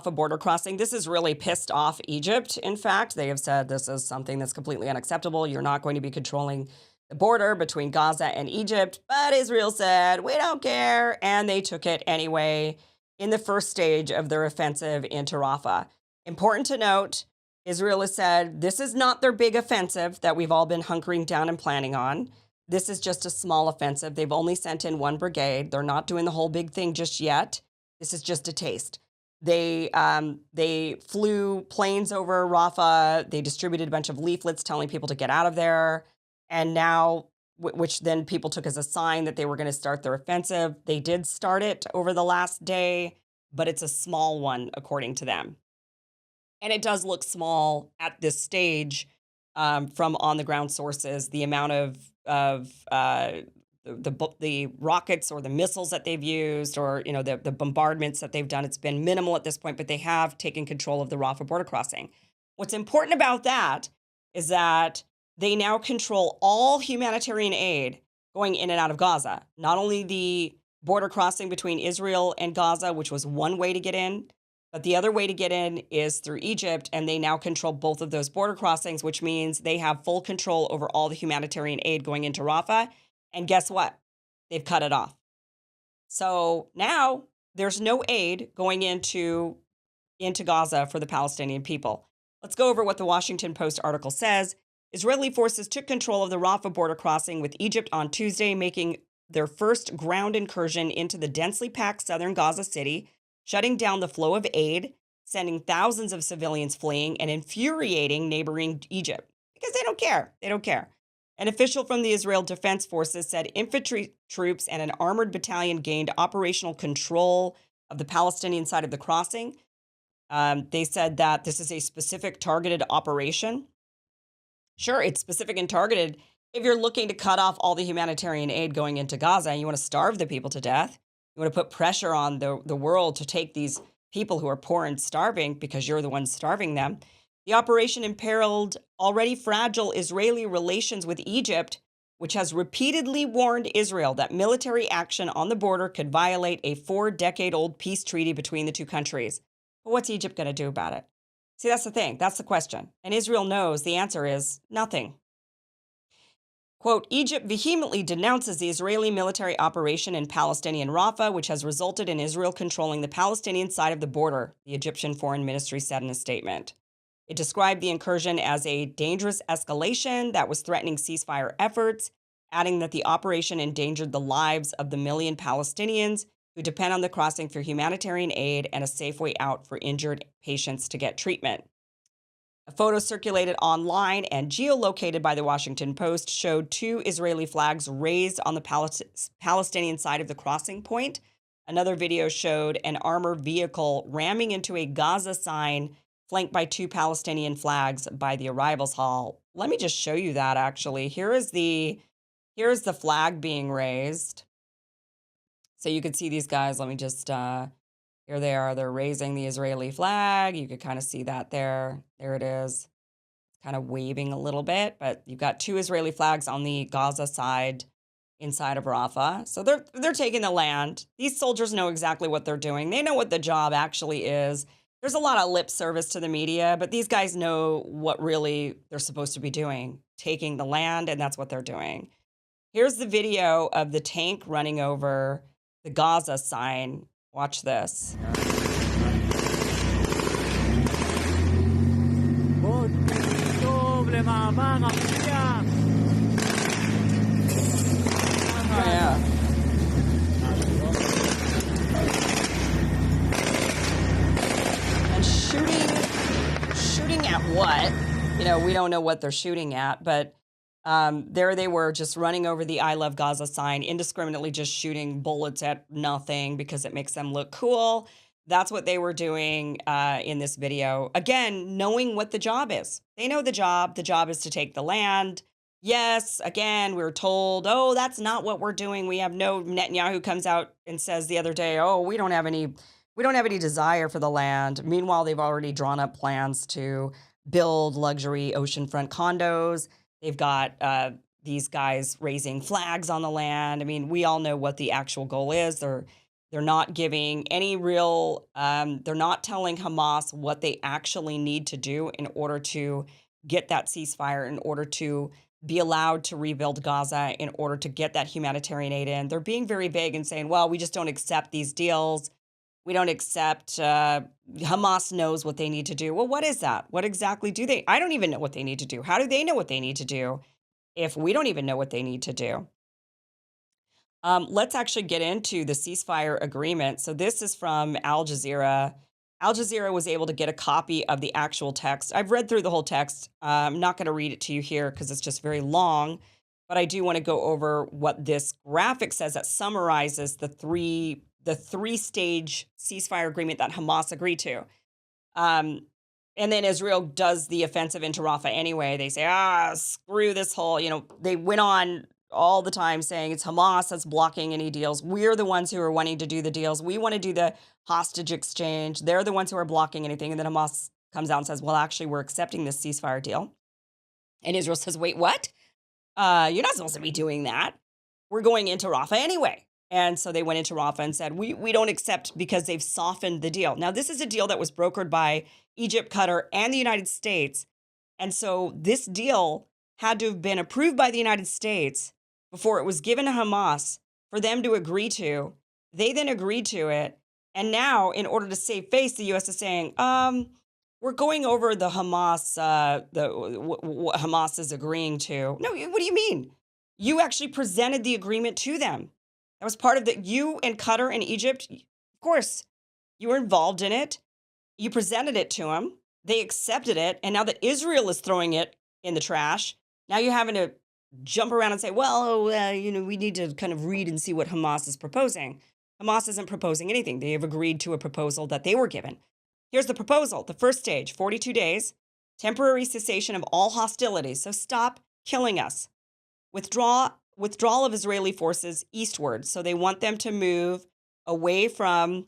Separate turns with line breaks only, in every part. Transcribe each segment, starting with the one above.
Rafah border crossing. This has really pissed off Egypt. In fact, they have said this is something that's completely unacceptable. You're not going to be controlling the border between Gaza and Egypt. But Israel said, we don't care. And they took it anyway in the first stage of their offensive into Rafah. Important to note, Israel has said this is not their big offensive that we've all been hunkering down and planning on. This is just a small offensive. They've only sent in one brigade. They're not doing the whole big thing just yet. This is just a taste. They flew planes over Rafah. They distributed a bunch of leaflets telling people to get out of there. And now, which then people took as a sign that they were going to start their offensive. They did start it over the last day, but it's a small one, according to them. And it does look small at this stage from on-the-ground sources. The amount of the rockets or the missiles that they've used, or the bombardments that they've done, it's been minimal at this point. But they have taken control of the Rafah border crossing. What's important about that is that they now control all humanitarian aid going in and out of Gaza. Not only the border crossing between Israel and Gaza, which was one way to get in, but the other way to get in is through Egypt, and they now control both of those border crossings, which means they have full control over all the humanitarian aid going into Rafah. And guess what? They've cut it off. So now there's no aid going into Gaza for the Palestinian people. Let's go over what the Washington Post article says. Israeli forces took control of the Rafah border crossing with Egypt on Tuesday, making their first ground incursion into the densely packed southern Gaza city, shutting down the flow of aid, sending thousands of civilians fleeing, and infuriating neighboring Egypt because they don't care. They don't care. An official from the Israel Defense Forces said infantry troops and an armored battalion gained operational control of the Palestinian side of the crossing. They said that this is a specific targeted operation. Sure, it's specific and targeted if you're looking to cut off all the humanitarian aid going into Gaza and you want to starve the people to death. You want to put pressure on the world to take these people who are poor and starving because you're the ones starving them. The operation imperiled already fragile Israeli relations with Egypt, which has repeatedly warned Israel that military action on the border could violate a 4-decade-old peace treaty between the two countries. But what's Egypt going to do about it? See, that's the thing. That's the question. And Israel knows the answer is nothing. Quote, Egypt vehemently denounces the Israeli military operation in Palestinian Rafah, which has resulted in Israel controlling the Palestinian side of the border, the Egyptian Foreign Ministry said in a statement. It described the incursion as a dangerous escalation that was threatening ceasefire efforts, adding that the operation endangered the lives of the million Palestinians who depend on the crossing for humanitarian aid and a safe way out for injured patients to get treatment. A photo circulated online and geolocated by the Washington Post showed 2 Israeli flags raised on the Palestinian side of the crossing point. Another video showed an armored vehicle ramming into a Gaza sign flanked by 2 Palestinian flags by the arrivals hall. Let me just show you that, actually. Here's the flag being raised. So you can see these guys. Let me just... Here they are. They're raising the Israeli flag. You could kind of see that there. There it is. It's kind of waving a little bit, but you've got 2 Israeli flags on the Gaza side inside of Rafah. So they're taking the land. These soldiers know exactly what they're doing. They know what the job actually is. There's a lot of lip service to the media, but these guys know what really they're supposed to be doing, taking the land, and that's what they're doing. Here's the video of the tank running over the Gaza sign. Watch this. Oh, yeah. And shooting at what? We don't know what they're shooting at, but there they were, just running over the I Love Gaza sign, indiscriminately just shooting bullets at nothing because it makes them look cool. That's what they were doing in this video. Again, knowing what the job is. They know the job. The job is to take the land. Yes, again, we're told, oh, that's not what we're doing. We have no... Netanyahu comes out and says the other day, oh, we don't have any desire for the land. Meanwhile, they've already drawn up plans to build luxury oceanfront condos. They've got these guys raising flags on the land. I mean, we all know what the actual goal is. They're They're not giving any real, they're not telling Hamas what they actually need to do in order to get that ceasefire, in order to be allowed to rebuild Gaza, in order to get that humanitarian aid in. They're being very vague and saying, well, we just don't accept these deals. We don't accept, Hamas knows what they need to do. Well, what is that? What exactly do they? I don't even know what they need to do. How do they know what they need to do if we don't even know what they need to do? Let's actually get into the ceasefire agreement. So this is from Al Jazeera. Al Jazeera was able to get a copy of the actual text. I've read through the whole text. I'm not going to read it to you here because it's just very long, but I do want to go over what this graphic says that summarizes the three stage ceasefire agreement that Hamas agreed to. Um, and then Israel does the offensive into Rafah anyway. They say, screw this whole, they went on all the time saying it's Hamas that's blocking any deals. We're the ones who are wanting to do the deals. We want to do the hostage exchange. They're the ones who are blocking anything. And then Hamas comes out and says, well, actually, we're accepting this ceasefire deal. And Israel says, wait, what? You're not supposed to be doing that. We're going into Rafah anyway. And so they went into Rafah and said, we don't accept because they've softened the deal. Now, this is a deal that was brokered by Egypt, Qatar, and the United States. And so this deal had to have been approved by the United States before it was given to Hamas for them to agree to. They then agreed to it. And now, in order to save face, the U.S. is saying, we're going over the Hamas, what Hamas is agreeing to. No, what do you mean? You actually presented the agreement to them. That was part of you and Qatar and Egypt. Of course, you were involved in it. You presented it to them. They accepted it. And now that Israel is throwing it in the trash, now you're having to jump around and say, well, we need to kind of read and see what Hamas is proposing. Hamas isn't proposing anything. They have agreed to a proposal that they were given. Here's the proposal. The first stage, 42 days, temporary cessation of all hostilities. So stop killing us. Withdrawal of Israeli forces eastward. So they want them to move away from,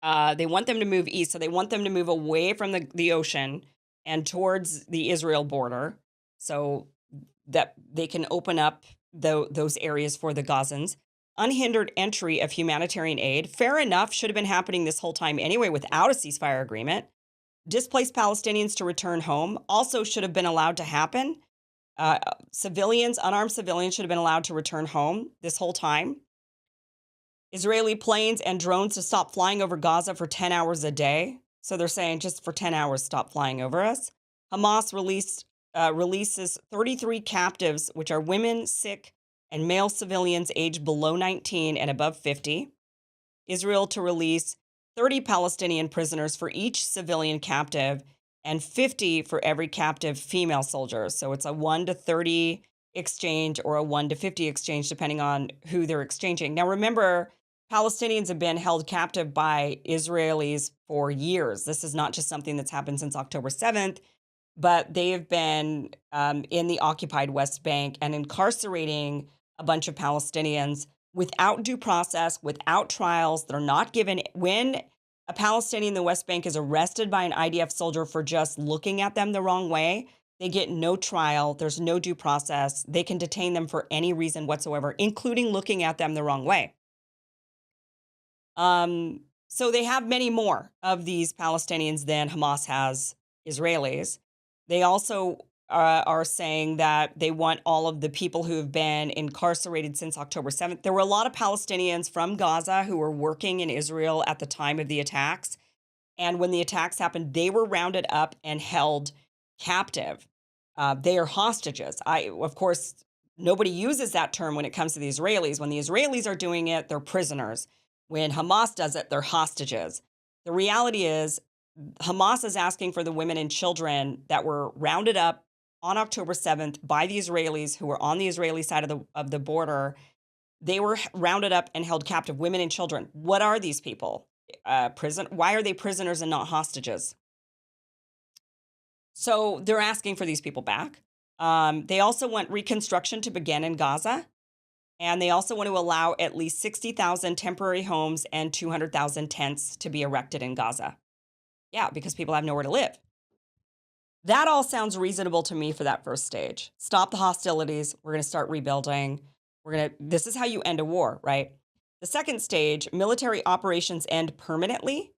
they want them to move east. So they want them to move away from the ocean and towards the Israel border so that they can open up those areas for the Gazans. Unhindered entry of humanitarian aid. Fair enough, should have been happening this whole time anyway without a ceasefire agreement. Displaced Palestinians to return home also should have been allowed to happen. Unarmed civilians should have been allowed to return home this whole time. Israeli planes and drones to stop flying over Gaza for 10 hours a day. So they're saying just for 10 hours, stop flying over us. Hamas releases 33 captives, which are women, sick, and male civilians aged below 19 and above 50. Israel to release 30 Palestinian prisoners for each civilian captive and 50 for every captive female soldier. So it's a 1 to 30 exchange or a 1 to 50 exchange, depending on who they're exchanging. Now, remember, Palestinians have been held captive by Israelis for years. This is not just something that's happened since October 7th, but they have been in the occupied West Bank and incarcerating a bunch of Palestinians without due process, without trials. They're not given, when a Palestinian in the West Bank is arrested by an IDF soldier for just looking at them the wrong way, they get no trial. There's no due process. They can detain them for any reason whatsoever, including looking at them the wrong way. So they have many more of these Palestinians than Hamas has Israelis. They also are saying that they want all of the people who have been incarcerated since October 7th. There were a lot of Palestinians from Gaza who were working in Israel at the time of the attacks. And when the attacks happened, they were rounded up and held captive. They are hostages. Of course, nobody uses that term when it comes to the Israelis. When the Israelis are doing it, they're prisoners. When Hamas does it, they're hostages. The reality is, Hamas is asking for the women and children that were rounded up on October 7th by the Israelis who were on the Israeli side of the border. They were rounded up and held captive, women and children. What are these people? Why are they prisoners and not hostages? So they're asking for these people back. They also want reconstruction to begin in Gaza. And they also want to allow at least 60,000 temporary homes and 200,000 tents to be erected in Gaza. Yeah, because people have nowhere to live. That all sounds reasonable to me for that first stage. Stop the hostilities. We're going to start rebuilding. This is how you end a war, right? The second stage, military operations end permanently.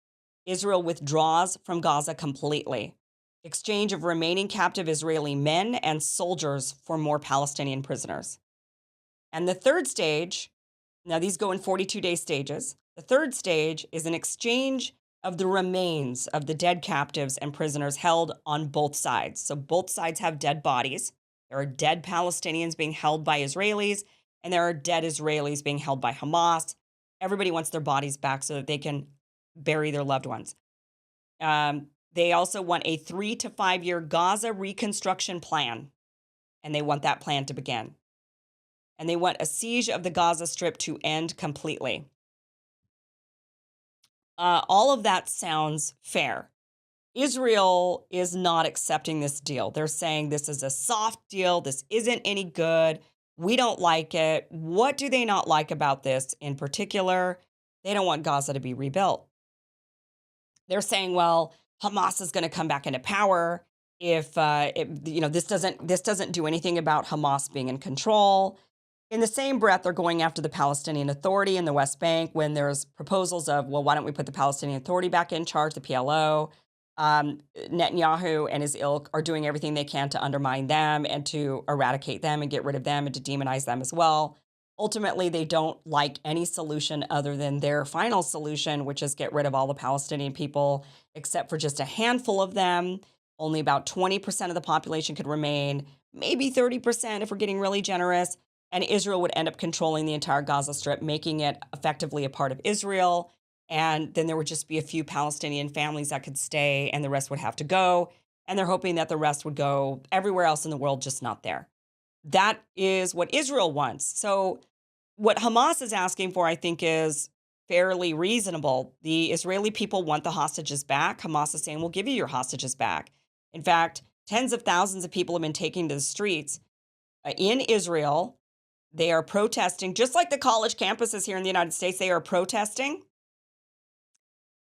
Israel withdraws from Gaza completely. Exchange of remaining captive Israeli men and soldiers for more Palestinian prisoners. And the third stage, now these go in 42-day stages. The third stage is an exchange of the remains of the dead captives and prisoners held on both sides. So both sides have dead bodies. There are dead Palestinians being held by Israelis, and there are dead Israelis being held by Hamas. Everybody wants their bodies back so that they can bury their loved ones. They also want a 3 to 5 year Gaza reconstruction plan, and they want that plan to begin. And they want a siege of the Gaza Strip to end completely. All of that sounds fair. Israel is not accepting this deal. They're saying this is a soft deal. This isn't any good. We don't like it. What do they not like about this in particular? They don't want Gaza to be rebuilt. They're saying, well, Hamas is going to come back into power if this doesn't do anything about Hamas being in control. In the same breath, they're going after the Palestinian Authority in the West Bank when there's proposals of, well, why don't we put the Palestinian Authority back in charge, the PLO? Netanyahu and his ilk are doing everything they can to undermine them and to eradicate them and get rid of them and to demonize them as well. Ultimately, they don't like any solution other than their final solution, which is get rid of all the Palestinian people, except for just a handful of them. Only about 20% of the population could remain, maybe 30% if we're getting really generous. And Israel would end up controlling the entire Gaza Strip, making it effectively a part of Israel. And then there would just be a few Palestinian families that could stay and the rest would have to go. And they're hoping that the rest would go everywhere else in the world, just not there. That is what Israel wants. So what Hamas is asking for, I think, is fairly reasonable. The Israeli people want the hostages back. Hamas is saying, we'll give you your hostages back. In fact, tens of thousands of people have been taken to the streets in Israel. They are protesting, just like the college campuses here in the United States. They are protesting.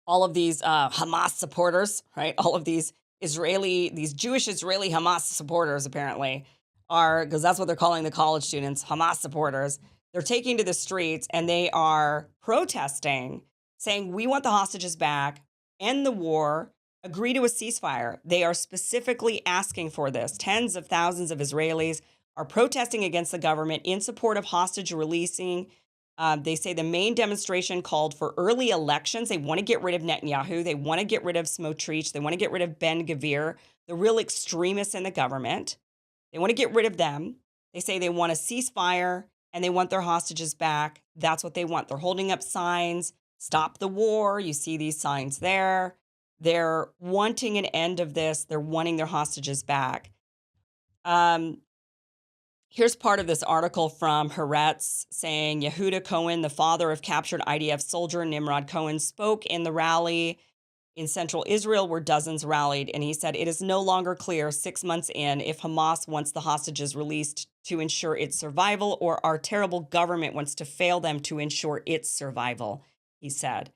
All of these Hamas supporters, right? All of these Jewish Israeli Hamas supporters, apparently, are, because that's what they're calling the college students, Hamas supporters. They're taking to the streets and they are protesting, saying, we want the hostages back, end the war, agree to a ceasefire. They are specifically asking for this. Tens of thousands of Israelis are protesting against the government in support of hostage releasing. They say the main demonstration called for early elections. They want to get rid of Netanyahu. They want to get rid of Smotrich. They want to get rid of Ben Gvir, the real extremists in the government. They want to get rid of them. They say they want a ceasefire and they want their hostages back. That's what they want. They're holding up signs, stop the war. You see these signs there. They're wanting an end of this. They're wanting their hostages back. Here's part of this article from Haaretz saying Yehuda Cohen, the father of captured IDF soldier Nimrod Cohen, spoke in the rally in central Israel where dozens rallied. And he said, it is no longer clear 6 months in if Hamas wants the hostages released to ensure its survival or our terrible government wants to fail them to ensure its survival, he said.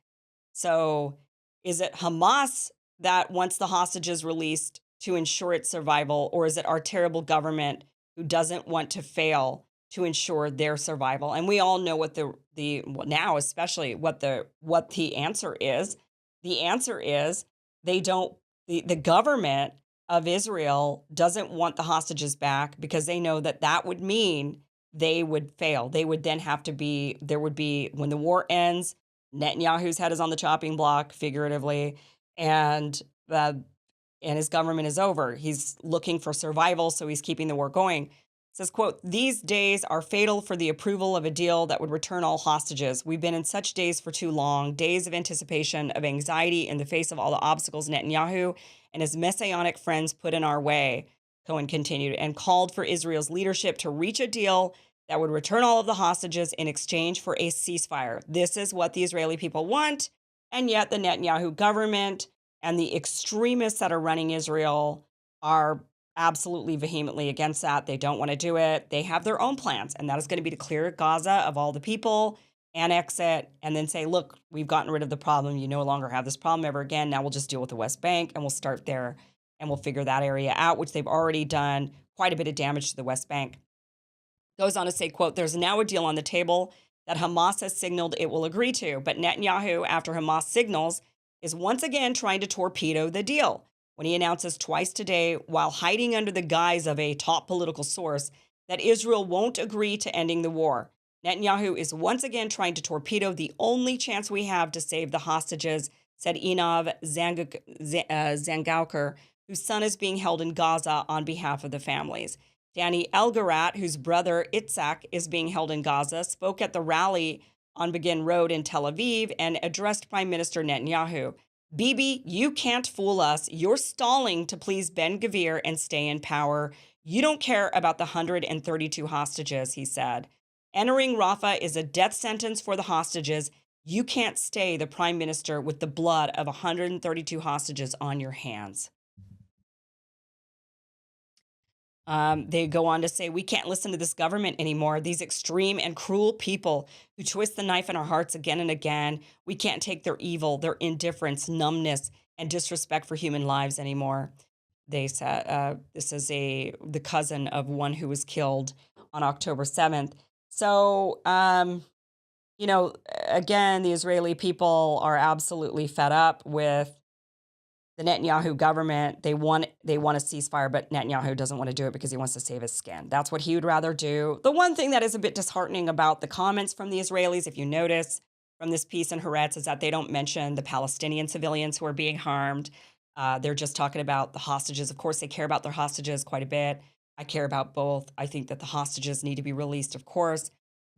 So is it Hamas that wants the hostages released to ensure its survival, or is it our terrible government who doesn't want to fail to ensure their survival? And we all know what now especially what the answer is. The answer is the government of Israel doesn't want the hostages back because they know that would mean they would fail. They would then there would be, when the war ends, Netanyahu's head is on the chopping block, figuratively, and his government is over. He's looking for survival, so he's keeping the war going. It says, quote, these days are fatal for the approval of a deal that would return all hostages. We've been in such days for too long, days of anticipation, of anxiety in the face of all the obstacles Netanyahu and his messianic friends put in our way, Cohen continued, and called for Israel's leadership to reach a deal that would return all of the hostages in exchange for a ceasefire. This is what the Israeli people want, and yet the Netanyahu government and the extremists that are running Israel are absolutely vehemently against that. They don't want to do it. They have their own plans, and that is going to be to clear Gaza of all the people, annex it, and then say, look, we've gotten rid of the problem. You no longer have this problem ever again. Now we'll just deal with the West Bank, and we'll start there, and we'll figure that area out, which they've already done quite a bit of damage to the West Bank. Goes on to say, quote, there's now a deal on the table that Hamas has signaled it will agree to. But Netanyahu, after Hamas signals, is once again trying to torpedo the deal when he announces twice today, while hiding under the guise of a top political source, that Israel won't agree to ending the war. Netanyahu is once again trying to torpedo the only chance we have to save the hostages, said Enav Zangauker, whose son is being held in Gaza on behalf of the families. Danny Elgarat, whose brother Itzhak is being held in Gaza, spoke at the rally on Begin Road in Tel Aviv and addressed Prime Minister Netanyahu. Bibi, you can't fool us. You're stalling to please Ben-Gvir and stay in power. You don't care about the 132 hostages, he said. Entering Rafah is a death sentence for the hostages. You can't stay the prime minister with the blood of 132 hostages on your hands. They go on to say, we can't listen to this government anymore. These extreme and cruel people who twist the knife in our hearts again and again. We can't take their evil, their indifference, numbness, and disrespect for human lives anymore. They said this is the cousin of one who was killed on October 7th. So, again, the Israeli people are absolutely fed up with the Netanyahu government. They want a ceasefire, but Netanyahu doesn't want to do it because he wants to save his skin. That's what he would rather do. The one thing that is a bit disheartening about the comments from the Israelis, if you notice from this piece in Haaretz, is that they don't mention the Palestinian civilians who are being harmed. They're just talking about the hostages. Of course, they care about their hostages quite a bit. I care about both. I think that the hostages need to be released, of course,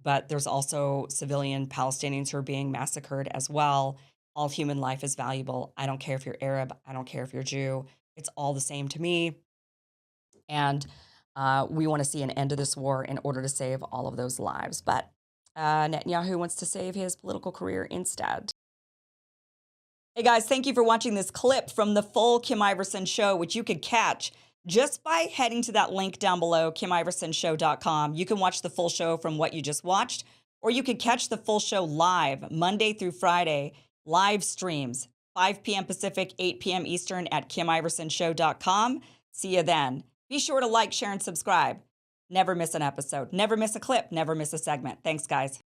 but there's also civilian Palestinians who are being massacred as well. All human life is valuable. I don't care if you're Arab. I don't care if you're Jew. It's all the same to me. And we want to see an end to this war in order to save all of those lives. But Netanyahu wants to save his political career instead. Hey guys, thank you for watching this clip from the full Kim Iversen show, which you could catch just by heading to that link down below, KimIversonShow.com. You can watch the full show from what you just watched, or you could catch the full show live Monday through Friday, live streams, 5 p.m. Pacific, 8 p.m. Eastern at KimIversonShow.com. See you then. Be sure to like, share, and subscribe. Never miss an episode. Never miss a clip. Never miss a segment. Thanks, guys.